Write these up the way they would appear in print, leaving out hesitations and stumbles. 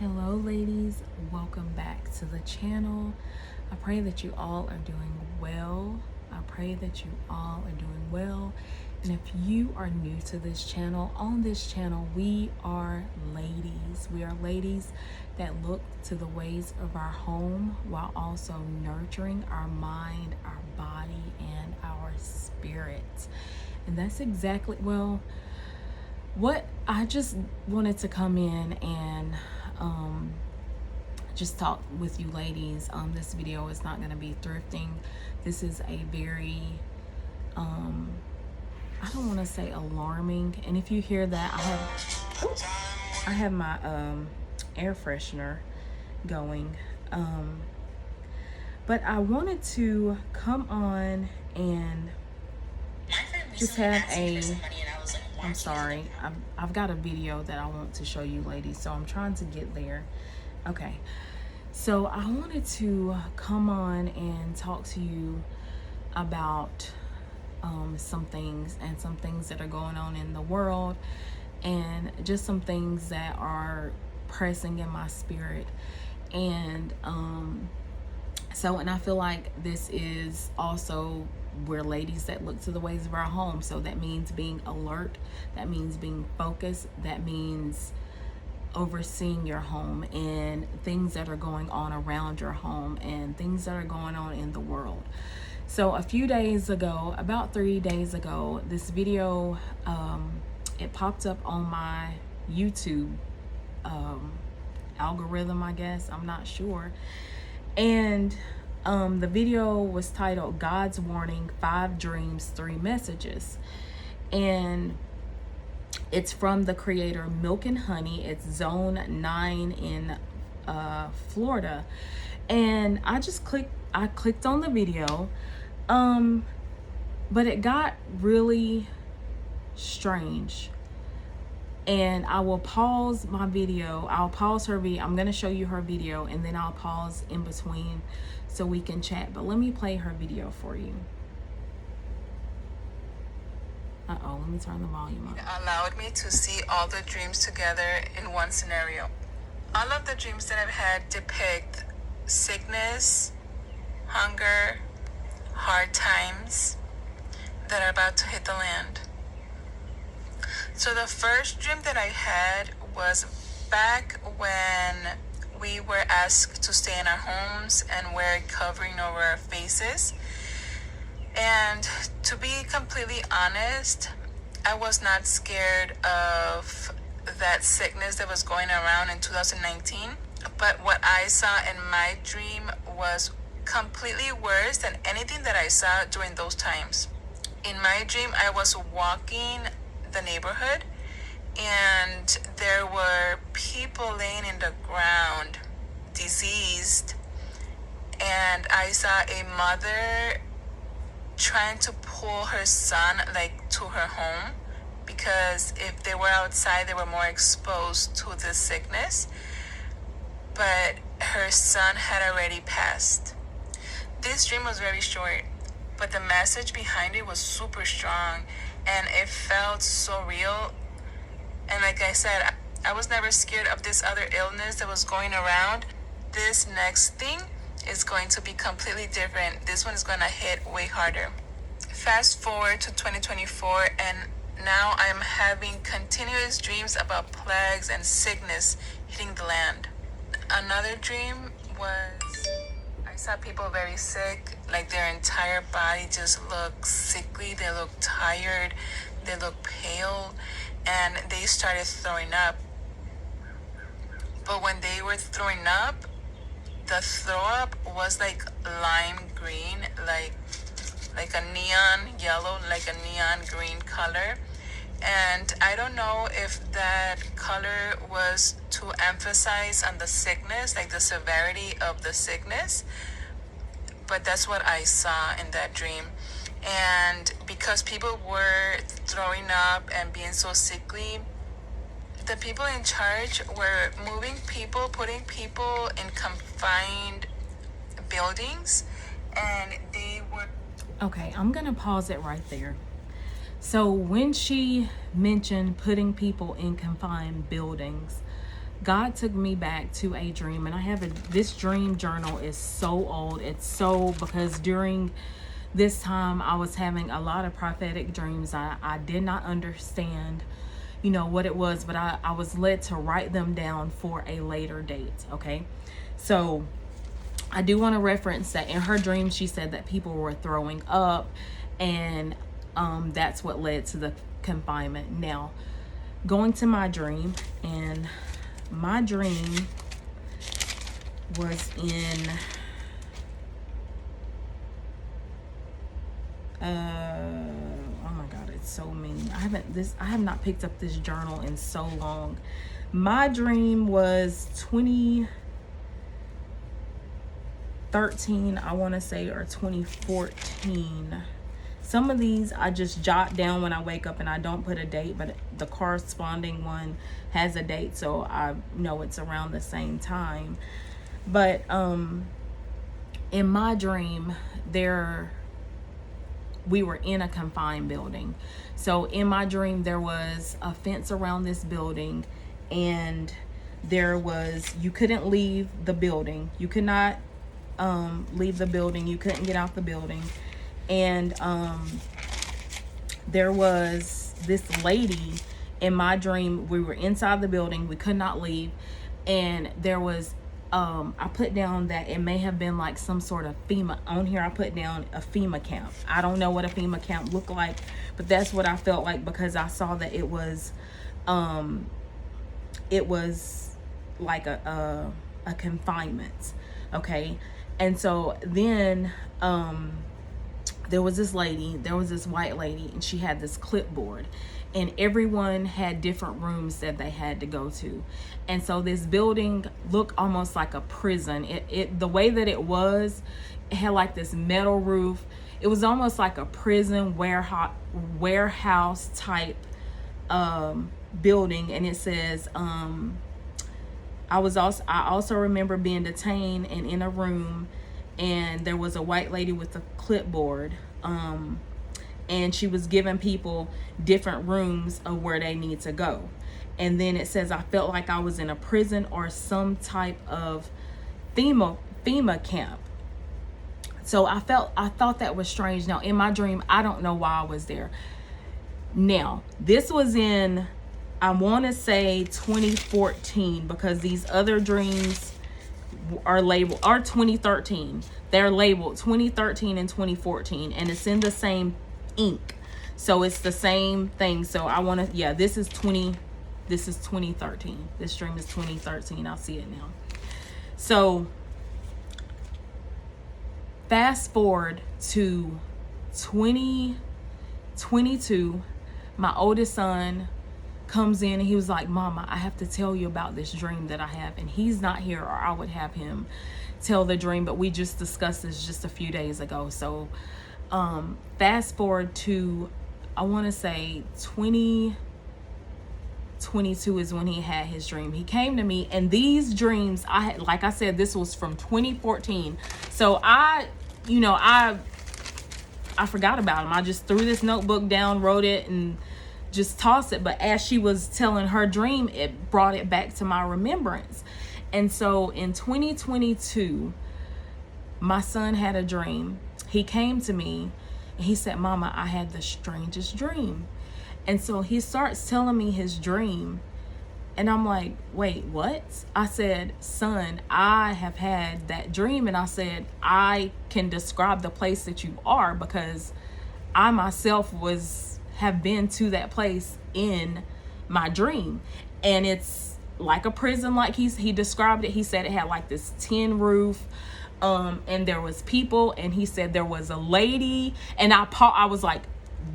Hello ladies, welcome back to the channel. I pray that you all are doing well. I pray that you all are doing well. And if you are new to this channel, on this channel we are ladies. We are ladies that look to the ways of our home while also nurturing our mind, our body, and our spirit. And that's exactly, well, what I just wanted to come in and just talk with you ladies. This video is not going to be thrifting. This is a very I don't want to say alarming, and if you hear that, I have my air freshener going, but I wanted to come on and just have a I'm sorry, I've got a video that I want to show you ladies, so I'm trying to get there. Okay, so I wanted to come on and talk to you about some things that are going on in the world, and just some things that are pressing in my spirit. And and I feel like this is also we're ladies that look to the ways of our home. So that means being alert, that means being focused, that means overseeing your home and things that are going on around your home and things that are going on in the world. So a few days ago, about 3 days ago, this video, it popped up on my YouTube algorithm, I guess, I'm not sure. And the video was titled God's Warning, 5 Dreams, 3 Messages. And it's from the creator Milk and Honey. It's Zone 9 in Florida. And I clicked on the video, but it got really strange. And I will pause my video. I'll pause her video. I'm going to show you her video, and then I'll pause in between so we can chat. But let me play her video for you. Uh-oh, let me turn the volume up. It allowed me to see all the dreams together in one scenario. All of the dreams that I've had depict sickness, hunger, hard times that are about to hit the land. So the first dream that I had was back when we were asked to stay in our homes and wear covering over our faces. And to be completely honest, I was not scared of that sickness that was going around in 2019. But what I saw in my dream was completely worse than anything that I saw during those times. In my dream, I was walking the neighborhood, and there were people laying in the ground, diseased, and I saw a mother trying to pull her son to her home, because if they were outside they were more exposed to the sickness, but her son had already passed. This dream was very short, but the message behind it was super strong, and it felt so real. And like I said, I was never scared of this other illness that was going around. This next thing is going to be completely different. This one is going to hit way harder. Fast forward to 2024, and now I'm having continuous dreams about plagues and sickness hitting the land. Another dream was I saw people very sick, like their entire body just looked sickly, they looked tired, they looked pale, and they started throwing up. But when they were throwing up, the throw up was like lime green, like a neon yellow, like a neon green color. And I don't know if that color was to emphasize on the sickness, like the severity of the sickness, but that's what I saw in that dream. And because people were throwing up and being so sickly, the people in charge were moving people, putting people in confined buildings, and they were... Okay, I'm gonna pause it right there. So when she mentioned putting people in confined buildings, God took me back to a dream, and I have this dream journal is so old. It's so, because during this time I was having a lot of prophetic dreams. I did not understand, you know, what it was, but I was led to write them down for a later date. Okay, so I do want to reference that in her dream she said that people were throwing up, and that's what led to the confinement. Now, going to my dream, and my dream was in oh my god, it's so mean. I have not picked up this journal in so long. My dream was 2013, I want to say, or 2014. Some of these I just jot down when I wake up and I don't put a date, but the corresponding one has a date, so I know it's around the same time. But in my dream, we were in a confined building. So in my dream, there was a fence around this building, and you couldn't leave the building. You could not leave the building. You couldn't get out the building. And there was this lady in my dream. We were inside the building. We could not leave. And there was, I put down that it may have been like some sort of FEMA. On here I put down a FEMA camp. I don't know what a FEMA camp looked like, but that's what I felt like, because I saw that it was like a confinement. Okay. And so then there was this white lady, and she had this clipboard, and everyone had different rooms that they had to go to. And so this building looked almost like a prison. The way that it had like this metal roof. It was almost like a prison warehouse type building. And it says, I also remember being detained and in a room, and there was a white lady with a clipboard, and she was giving people different rooms of where they need to go. And then it says, I felt like I was in a prison or some type of FEMA camp. So I thought that was strange. Now in my dream, I don't know why I was there. Now this was in, I want to say 2014, because these other dreams are labeled, or 2013. They're labeled 2013 and 2014, and it's in the same ink, so it's the same thing. So I want to, yeah, this is 2013. This dream is 2013. I'll see it now. So fast forward to 2022, my oldest son comes in, and he was like, Mama, I have to tell you about this dream that I have. And he's not here, or I would have him tell the dream, but we just discussed this just a few days ago. So fast forward to, I want to say 2022 is when he had his dream. He came to me, and these dreams, like I said, this was from 2014. So I forgot about him. I just threw this notebook down, wrote it, and just toss it. But as she was telling her dream, it brought it back to my remembrance. And so in 2022, my son had a dream. He came to me and he said, Mama, I had the strangest dream. And so he starts telling me his dream, and I'm like, wait, what? I said, son, I have had that dream. And I said, I can describe the place that you are, because I myself have been to that place in my dream, and it's like a prison, like he described it. He said it had like this tin roof, and there was people, and he said there was a lady, and I was like,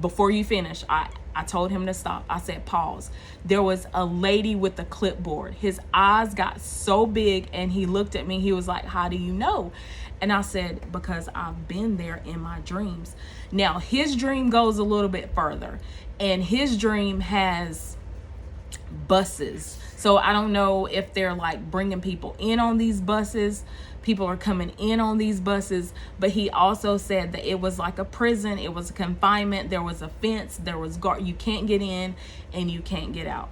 before you finish, I told him to stop. I said, pause. There was a lady with a clipboard. His eyes got so big, and he looked at me. He was like, how do you know? And I said, because I've been there in my dreams. Now, his dream goes a little bit further, and his dream has buses. So I don't know if they're like bringing people in on these buses. People are coming in on these buses. But he also said that it was like a prison. It was a confinement. There was a fence. There was guard. You can't get in and you can't get out.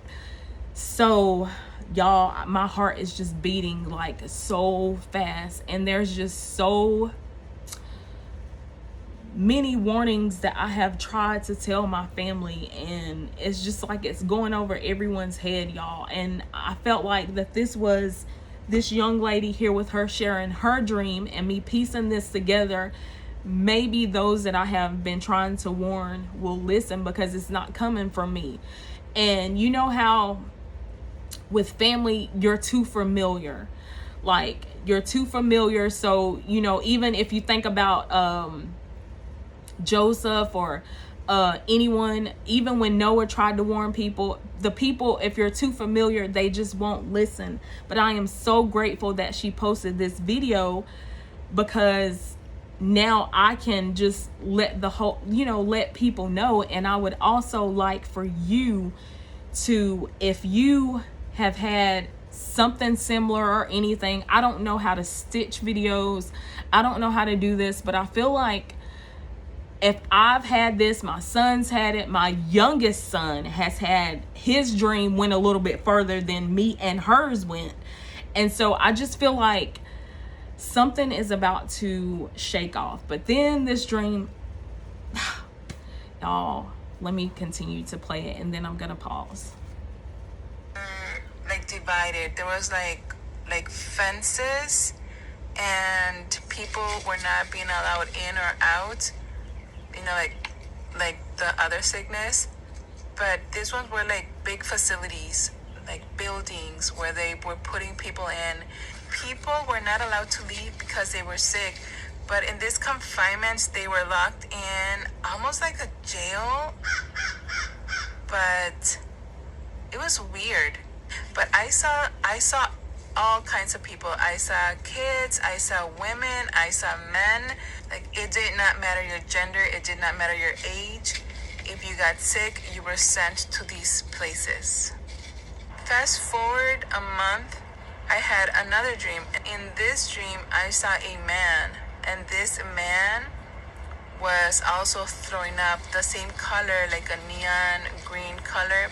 So y'all, my heart is just beating like so fast, and there's just so many warnings that I have tried to tell my family, and it's just like it's going over everyone's head, y'all. And I felt like that this was this young lady here with her sharing her dream and me piecing this together. Maybe those that I have been trying to warn will listen, because it's not coming from me. And you know how with family you're too familiar, like you're too familiar. So you know, even if you think about Joseph or anyone, even when Noah tried to warn people, the people, if you're too familiar, they just won't listen. But I am so grateful that she posted this video, because now I can just let the whole, you know, let people know. And I would also like for you to, if you have had something similar or anything, I don't know how to stitch videos, I don't know how to do this, but I feel like if I've had this, my son's had it, my youngest son has had, his dream went a little bit further than me and hers went. And so I just feel like something is about to shake off. But then this dream, y'all, let me continue to play it and then I'm gonna pause. Like divided. There was like fences, and people were not being allowed in or out. You know, like the other sickness, but these ones were like big facilities, like buildings where they were putting people in. People were not allowed to leave because they were sick, but in these confinements they were locked in, almost like a jail. But it was weird. But I saw all kinds of people. I saw kids, I saw women, I saw men. Like, it did not matter your gender, it did not matter your age. If you got sick, you were sent to these places. Fast forward a month, I had another dream. In this dream, I saw a man, and this man was also throwing up the same color, like a neon green color.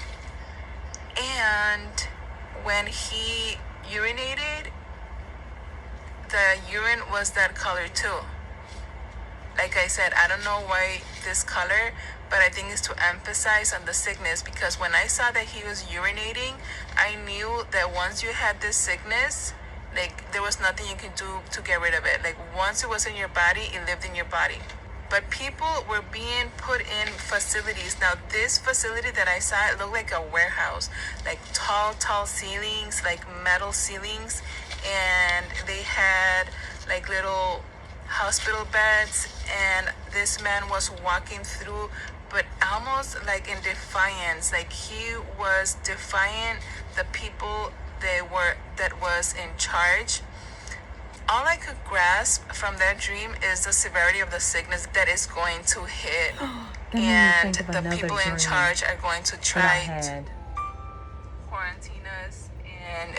And when he urinated, the urine was that color too. Like I said, I don't know why this color, but I think it's to emphasize on the sickness, because when I saw that he was urinating, I knew that once you had this sickness, like there was nothing you could do to get rid of it. Like once it was in your body, it lived in your body. But people were being put in facilities. Now this facility that I saw, it looked like a warehouse, like tall ceilings, like metal ceilings, and they had like little hospital beds, and this man was walking through, but almost like in defiance, like he was defying the people that was in charge. All I could grasp from that dream is the severity of the sickness that is going to hit, and the people in charge are going to try to quarantine us and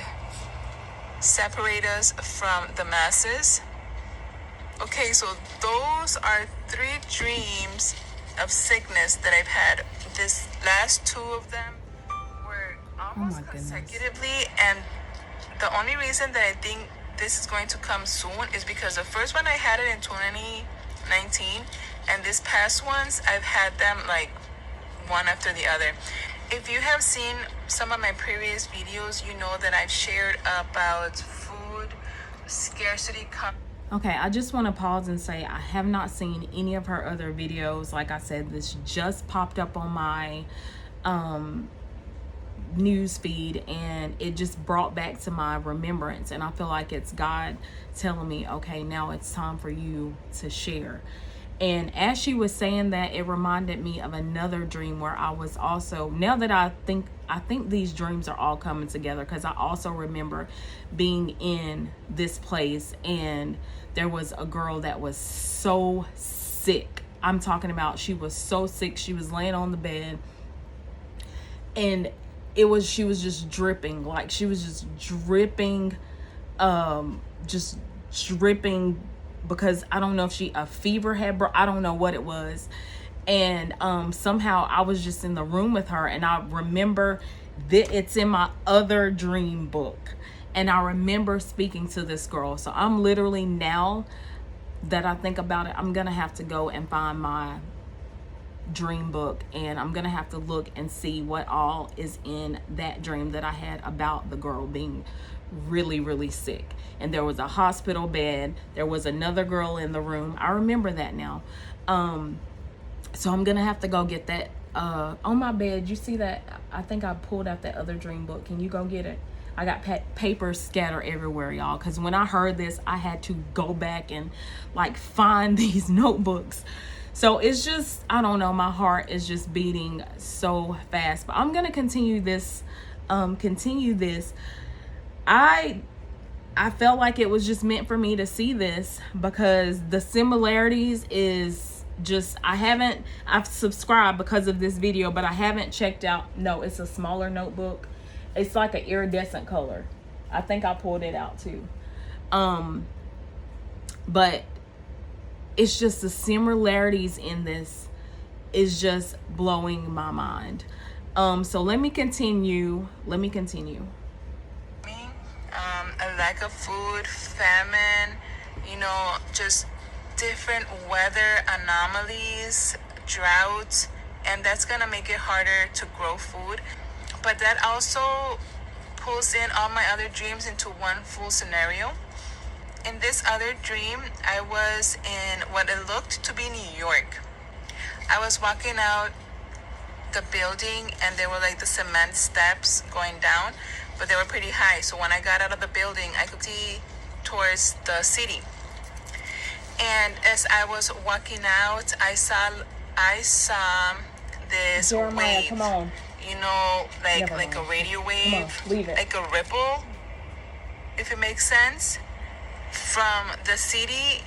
separate us from the masses. Okay, so those are 3 dreams of sickness that I've had. This last 2 of them were almost consecutively, and the only reason that I think this is going to come soon is because the first one I had it in 2019, and these past ones I've had them like one after the other. If you have seen some of my previous videos, you know that I've shared about food scarcity. Okay, I just want to pause and say I have not seen any of her other videos. Like I said, this just popped up on my news feed, and it just brought back to my remembrance, and I feel like it's God telling me, okay, now it's time for you to share. And as she was saying that, it reminded me of another dream where I was also, now that I think these dreams are all coming together, because I also remember being in this place, and there was a girl that was so sick. I'm talking about, she was so sick. She was laying on the bed, and she was just dripping, like she was just dripping, because I don't know if a fever had I don't know what it was. And somehow I was just in the room with her, and I remember It's in my other dream book. And I remember speaking to this girl. So I'm literally, now that I think about it, I'm gonna have to go and find my dream book, and I'm gonna have to look and see what all is in that dream that I had about the girl being really, really sick. And there was a hospital bed, there was another girl in the room. I remember that now. So I'm gonna have to go get that. On my bed, you see that? I think I pulled out that other dream book. Can you go get it? I got papers scattered everywhere, y'all, because when I heard this, I had to go back and like find these notebooks. So it's just, I don't know, my heart is just beating so fast. But I'm gonna continue this. I felt like it was just meant for me to see this, because the similarities is just, I've subscribed because of this video, but I haven't checked out. No, it's a smaller notebook. It's like an iridescent color. I think I pulled it out too. But it's just the similarities in this is just blowing my mind. So let me continue. A lack of food, famine, just different weather anomalies, drought, and that's gonna make it harder to grow food. But that also pulls in all my other dreams into one full scenario. In this other dream, I was in what it looked to be New York. I was walking out the building, and there were like the cement steps going down, but they were pretty high. So when I got out of the building, I could see towards the city. And as I was walking out, I saw this Jeremiah, wave. come on. Like a radio wave, Come on, leave it. like a ripple, if it makes sense, from the city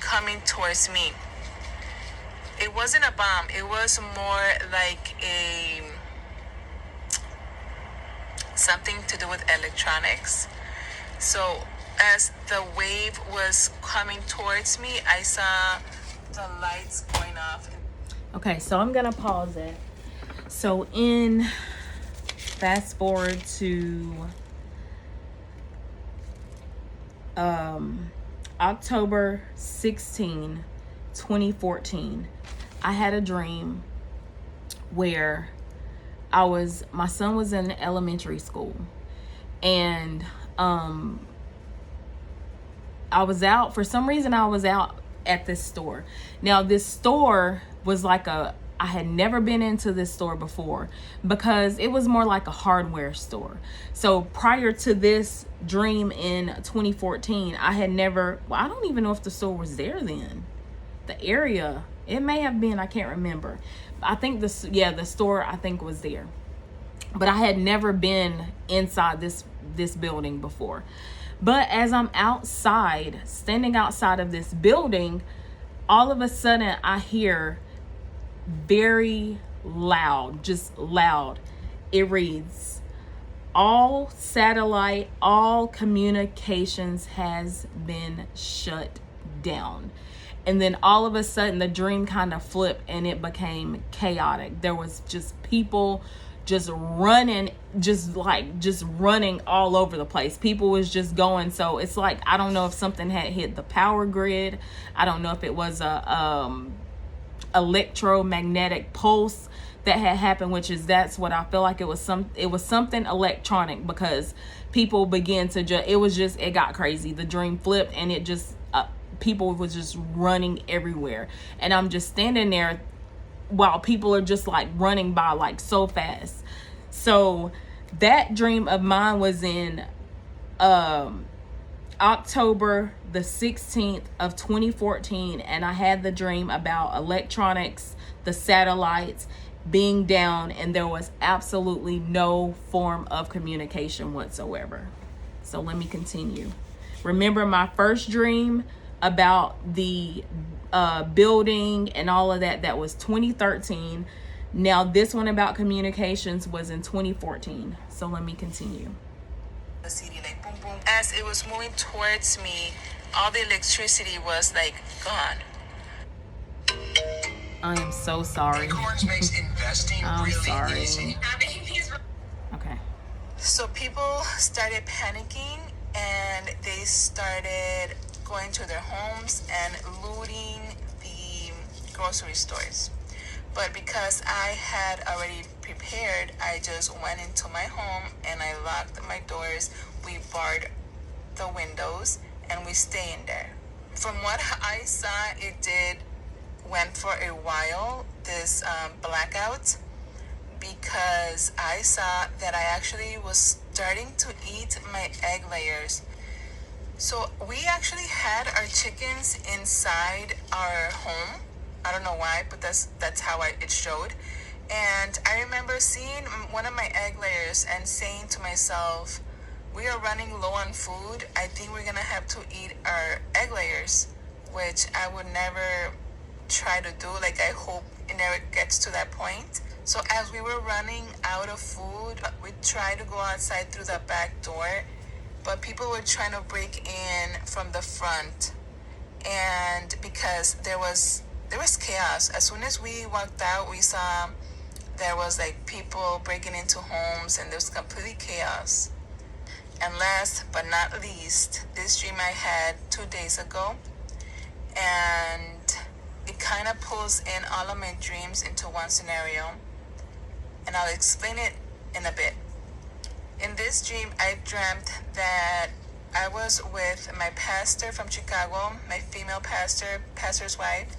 coming towards me. It wasn't a bomb. It was more like something to do with electronics. So as the wave was coming towards me, I saw the lights going off. Okay, so I'm gonna pause it. So fast forward to October 16, 2014, I had a dream where my son was in elementary school, and I was out, for some reason I was out at this store. Now this store was like I had never been into this store before, because it was more like a hardware store. So prior to this dream in 2014, I don't even know if the store was there then. The area, it may have been, I can't remember. I think the store I think was there. But I had never been inside this building before. But as I'm standing outside of this building, all of a sudden I hear very loud, just loud. It reads, all satellite, all communications has been shut down. And then all of a sudden the dream kind of flipped and it became chaotic. There was just people just running all over the place. People was just going. So it's like, I don't know if something had hit the power grid. I don't know if it was a electromagnetic pulse that had happened, that's what I feel like. It was something electronic, because people began to it got crazy. The dream flipped, and it just people was just running everywhere, and I'm just standing there while people are just like running by like so fast. So that dream of mine was in October the 16th of 2014, and I had the dream about electronics, the satellites being down, and there was absolutely no form of communication whatsoever. So let me continue. Remember my first dream about the building and all of that was 2013. Now this one about communications was in 2014. So let me continue. The city, like boom boom. As it was moving towards me, all the electricity was like gone. I am so sorry. Acorns makes investing I'm really sorry. easy. So people started panicking and they started going to their homes and looting the grocery stores. But because I had already prepared, I just went into my home and I locked my doors. We barred the windows and we stay in there. From what I saw, it did went for a while, this blackout, because I saw that I actually was starting to eat my egg layers. So we actually had our chickens inside our home. I don't know why, but that's how it showed. And I remember seeing one of my egg layers and saying to myself, we are running low on food. I think we're gonna have to eat our egg layers, which I would never try to do. Like, I hope it never gets to that point. So as we were running out of food, we tried to go outside through the back door, but people were trying to break in from the front. And because there was chaos. As soon as we walked out, we saw there was like people breaking into homes and there was complete chaos. And last but not least, this dream I had 2 days ago, and it kind of pulls in all of my dreams into one scenario, and I'll explain it in a bit. In this dream, I dreamt that I was with my pastor from Chicago, my female pastor's wife,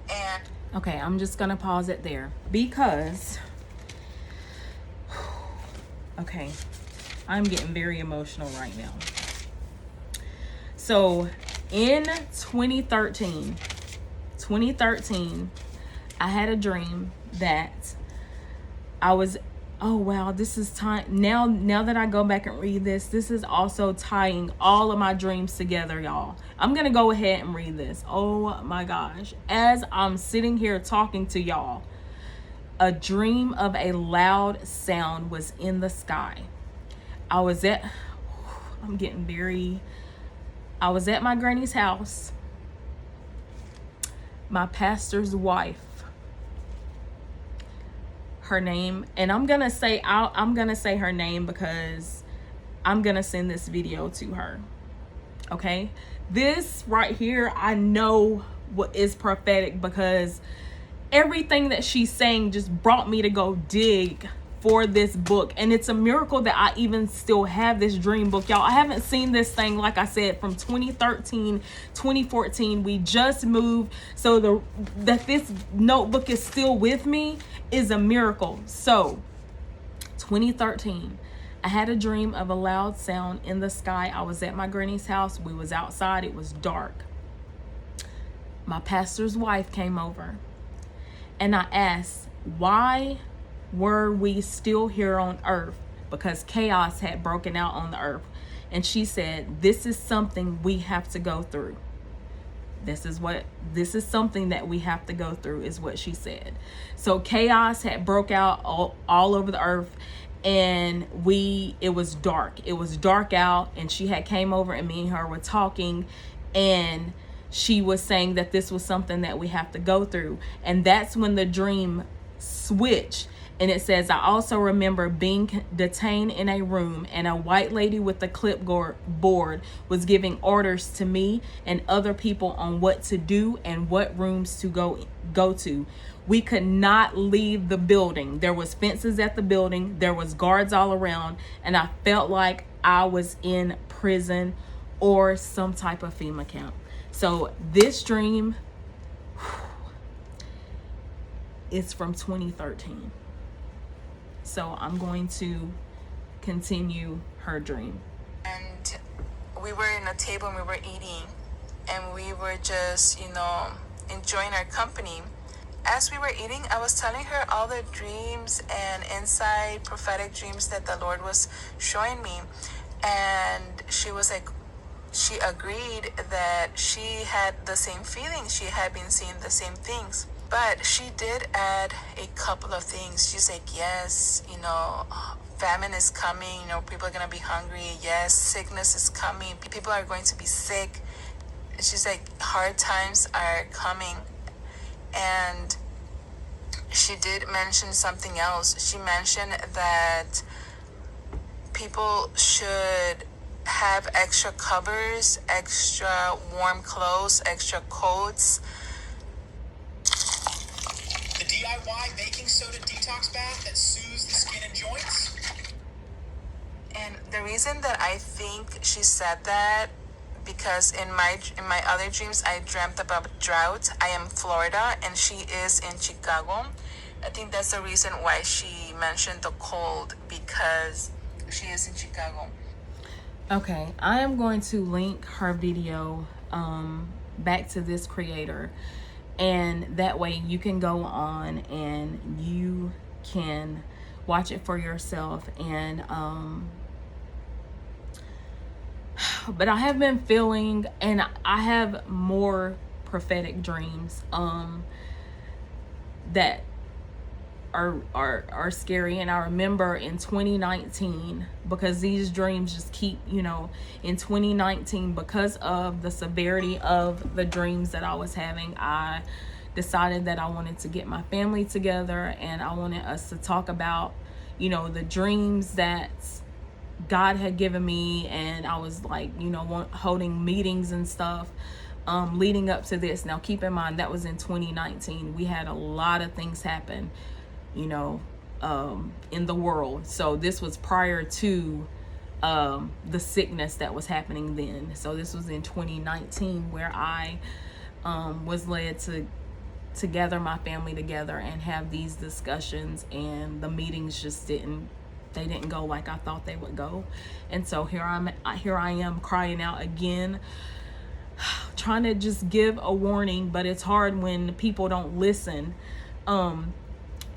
and Okay, I'm just gonna pause it there because, okay, I'm getting very emotional right now. So in 2013, I had a dream that I was, oh wow, this is time now that I go back and read this is also tying all of my dreams together, y'all. I'm gonna go ahead and read this. Oh my gosh, as I'm sitting here talking to y'all, a dream of a loud sound was in the sky. I was at my granny's house. My pastor's wife, her name, and I'm gonna say her name because I'm gonna send this video to her. Okay, this right here, I know what is prophetic because everything that she's saying just brought me to go dig for this book. And it's a miracle that I even still have this dream book, y'all. I haven't seen this thing, like I said, from 2013, 2014. We just moved, so that this notebook is still with me is a miracle. So 2013, I had a dream of a loud sound in the sky. I was at my granny's house. We was outside. It was dark. My pastor's wife came over and I asked, why were we still here on earth? Because chaos had broken out on the earth. And she said, this is something we have to go through. This is something that we have to go through, is what she said. So chaos had broke out all over the earth, and it was dark. It was dark out, and she had came over and me and her were talking, and she was saying that this was something that we have to go through. And that's when the dream switched. And it says, I also remember being detained in a room and a white lady with a clipboard was giving orders to me and other people on what to do and what rooms to go to. We could not leave the building. There was fences at the building. There was guards all around. And I felt like I was in prison or some type of FEMA camp. So this dream is from 2013. So I'm going to continue her dream. And we were in a table and we were eating and we were just, enjoying our company. As we were eating, I was telling her all the dreams and inside prophetic dreams that the Lord was showing me. And she was like, she agreed that she had the same feelings. She had been seeing the same things. But she did add a couple of things. She's like, yes, famine is coming. People are going to be hungry. Yes, sickness is coming. People are going to be sick. She's like, hard times are coming. And she did mention something else. She mentioned that people should have extra covers, extra warm clothes, extra coats. The DIY baking soda detox bath that soothes the skin and joints. And the reason that I think she said that, because in my other dreams I dreamt about drought. I am Florida and she is in Chicago. I think that's the reason why she mentioned the cold, because she is in Chicago. Okay, I am going to link her video back to this creator, and that way you can go on and you can watch it for yourself. And but I have been feeling, and I have more prophetic dreams that are scary. And I remember in 2019, because these dreams just keep, you know, in 2019, because of the severity of the dreams that I was having, I decided that I wanted to get my family together, and I wanted us to talk about, you know, the dreams that God had given me. And I was like, you know, holding meetings and stuff leading up to this. Now keep in mind, that was in 2019. We had a lot of things happen, you know, in the world. So this was prior to the sickness that was happening then. So this was in 2019, where I was led to gather my family together and have these discussions, and the meetings just didn't go like I thought they would go. And so here I am crying out again, trying to just give a warning, but it's hard when people don't listen,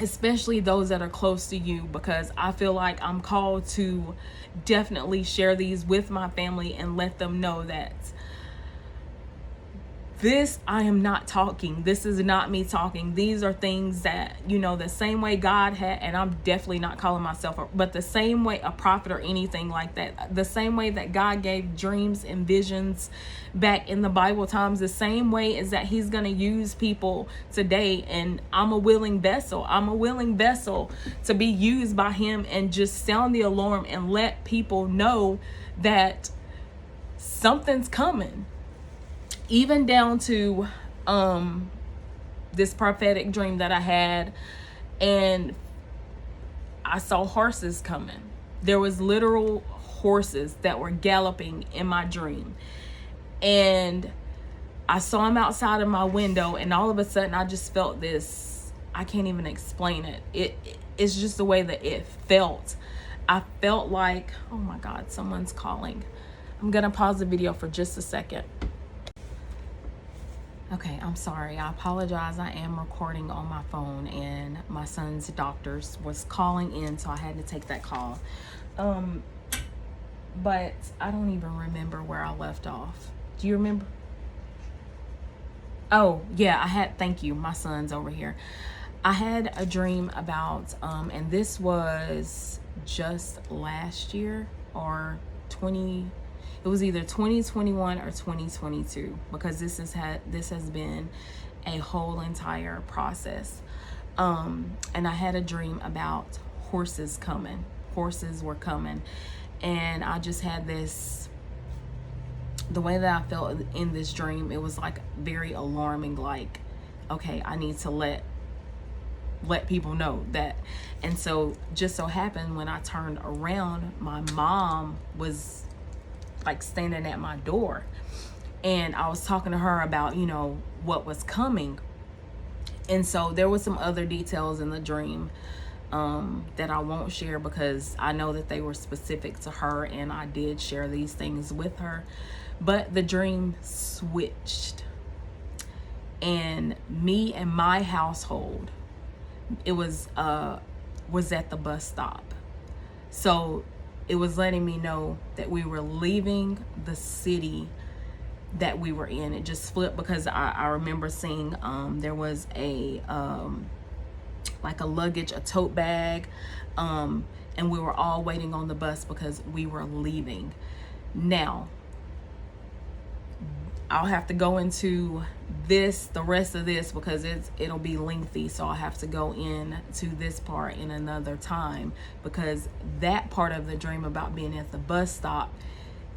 especially those that are close to you, because I feel like I'm called to definitely share these with my family and let them know that this, I am not talking. This is not me talking. These are things that, you know, the same way God had, and I'm definitely not calling myself, but the same way a prophet or anything like that, the same way that God gave dreams and visions back in the Bible times, the same way is that he's going to use people today. And I'm a willing vessel. I'm a willing vessel to be used by him, and just sound the alarm and let people know that something's coming. Even down to this prophetic dream that I had, and I saw horses coming. There was literal horses that were galloping in my dream, and I saw them outside of my window, and all of a sudden I just felt this, I can't even explain it. It's just the way that it felt. I felt like, oh my God, someone's calling. I'm gonna pause the video for just a second. Okay, I'm sorry. I apologize. I am recording on my phone, and my son's doctors was calling in, so I had to take that call. But I don't even remember where I left off. Do you remember? Oh, yeah, thank you. My son's over here. I had a dream about, and this was just last year, or it was either 2021 or 2022, because this has been a whole entire process. And I had a dream about horses coming. Horses were coming. And I just had this, the way that I felt in this dream, it was like very alarming, like, okay, I need to let people know that. And so just so happened, when I turned around, my mom was like standing at my door, and I was talking to her about, you know, what was coming. And so there was some other details in the dream that I won't share, because I know that they were specific to her, and I did share these things with her. But the dream switched, and me and my household, it was at the bus stop. So it was letting me know that we were leaving the city that we were in. It just flipped, because I remember seeing there was a like a luggage, a tote bag, and we were all waiting on the bus because we were leaving. Now, I'll have to go into this, the rest of this, because it'll be lengthy. So I'll have to go into this part in another time, because that part of the dream about being at the bus stop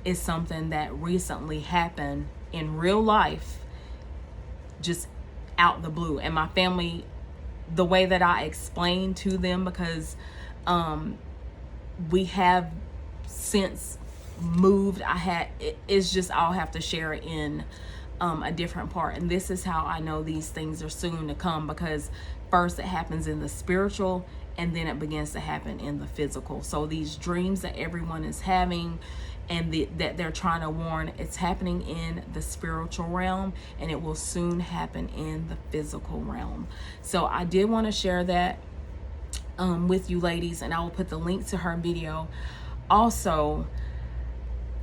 is something that recently happened in real life, just out the blue. And my family, the way that I explained to them, because we have since moved, it's just, I'll have to share it in a different part. And this is how I know these things are soon to come, because first it happens in the spiritual, and then it begins to happen in the physical. So these dreams that everyone is having, and that they're trying to warn, it's happening in the spiritual realm, and it will soon happen in the physical realm. So I did want to share that with you ladies, and I will put the link to her video. Also,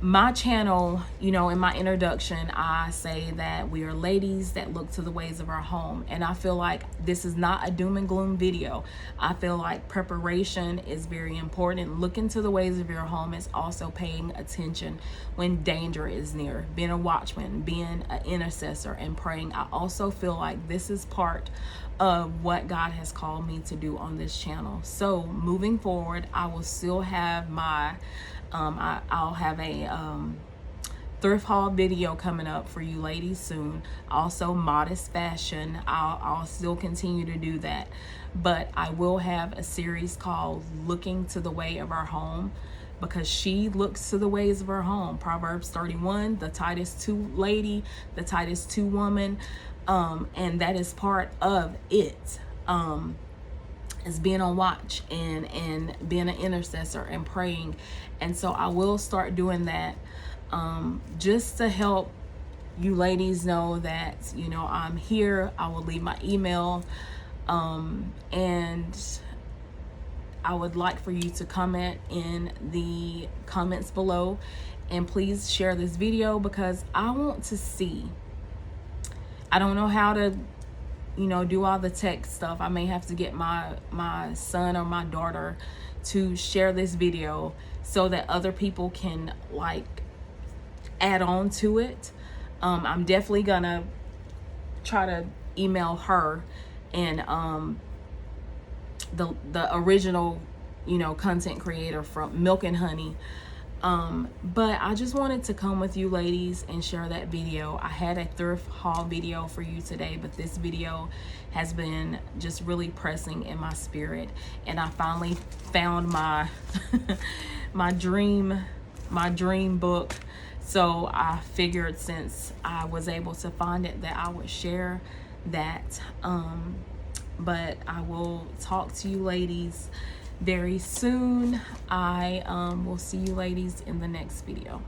my channel, you know, in my introduction, I say that we are ladies that look to the ways of our home. And I feel like this is not a doom and gloom video. I feel like preparation is very important. Looking to the ways of your home is also paying attention when danger is near, being a watchman, being an intercessor, and praying. I also feel like this is part of what God has called me to do on this channel. So moving forward, I will still have my I'll have a thrift haul video coming up for you ladies soon. Also modest fashion, I'll still continue to do that, but I will have a series called Looking to the Way of Our Home, because she looks to the ways of her home. Proverbs 31, the Titus 2 lady, the Titus 2 woman, and that is part of it. Is being on watch and being an intercessor and praying. And so I will start doing that, just to help you ladies know that, you know, I'm here. I will leave my email, and I would like for you to comment in the comments below, and please share this video, because I want to see. I don't know how to, you know, do all the tech stuff. I may have to get my son or my daughter to share this video so that other people can like add on to it. I'm definitely gonna try to email her and the original, you know, content creator from Milk and Honey. But I just wanted to come with you ladies and share that video. I had a thrift haul video for you today, but this video has been just really pressing in my spirit, and I finally found my my dream book. So I figured, since I was able to find it, that I would share that. But I will talk to you ladies very soon. I will see you ladies in the next video.